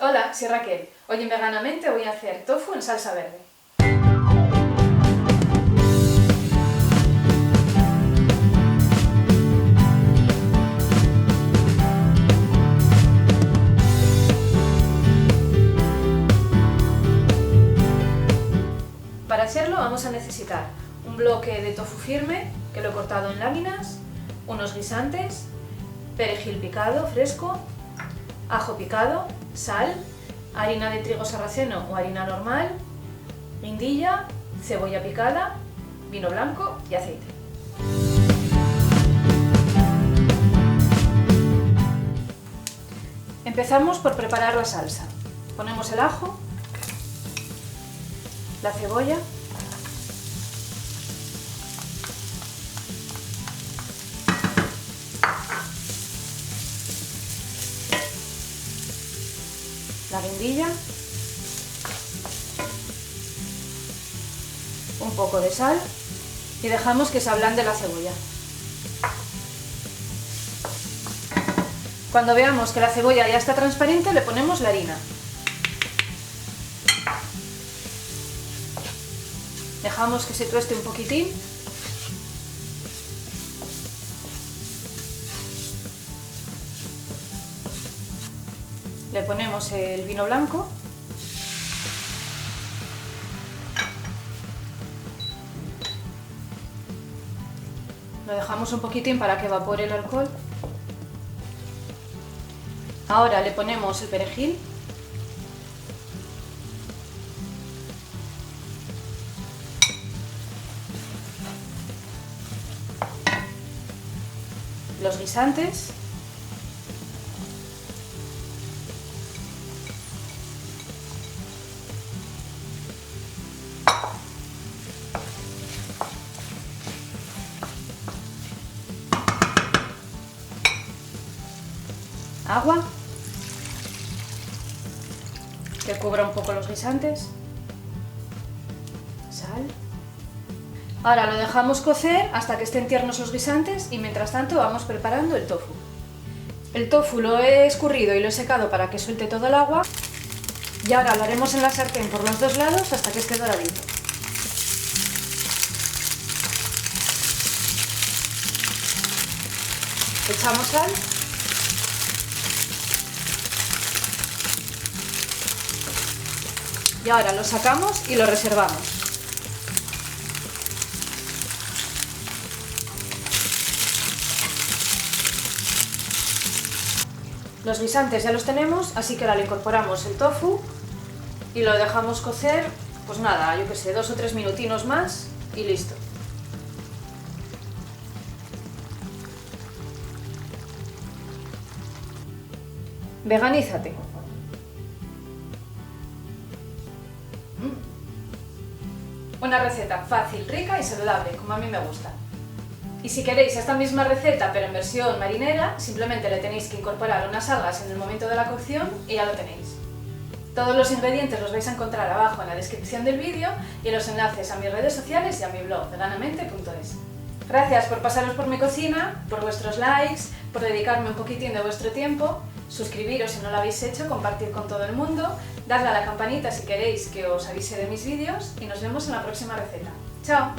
Hola, soy Raquel. Hoy en Veganamente voy a hacer tofu en salsa verde. Para hacerlo vamos a necesitar un bloque de tofu firme, que lo he cortado en láminas, unos guisantes, perejil picado fresco, ajo picado, sal, harina de trigo sarraceno o harina normal, guindilla, cebolla picada, vino blanco y aceite. Empezamos por preparar la salsa. Ponemos el ajo, la cebolla, la guindilla, un poco de sal y dejamos que se ablande la cebolla. Cuando veamos que la cebolla ya está transparente, le ponemos la harina. Dejamos que se tueste un poquitín. Le ponemos el vino blanco. Lo dejamos un poquitín para que evapore el alcohol. Ahora le ponemos el perejil. Los guisantes. Agua, que cubra un poco los guisantes, sal. Ahora lo dejamos cocer hasta que estén tiernos los guisantes y mientras tanto vamos preparando el tofu. El tofu lo he escurrido y lo he secado para que suelte todo el agua y ahora lo haremos en la sartén por los dos lados hasta que esté doradito. Echamos sal. Y ahora lo sacamos y lo reservamos. Los guisantes ya los tenemos, así que ahora le incorporamos el tofu y lo dejamos cocer, pues nada, yo que sé, 2 o 3 minutinos más y listo. Veganízate. Una receta fácil, rica y saludable, como a mí me gusta. Y si queréis esta misma receta pero en versión marinera, simplemente le tenéis que incorporar unas algas en el momento de la cocción y ya lo tenéis. Todos los ingredientes los vais a encontrar abajo en la descripción del vídeo y los enlaces a mis redes sociales y a mi blog, veganamente.es. Gracias por pasaros por mi cocina, por vuestros likes, por dedicarme un poquitín de vuestro tiempo. Suscribiros si no lo habéis hecho, compartir con todo el mundo, dadle a la campanita si queréis que os avise de mis vídeos y nos vemos en la próxima receta. ¡Chao!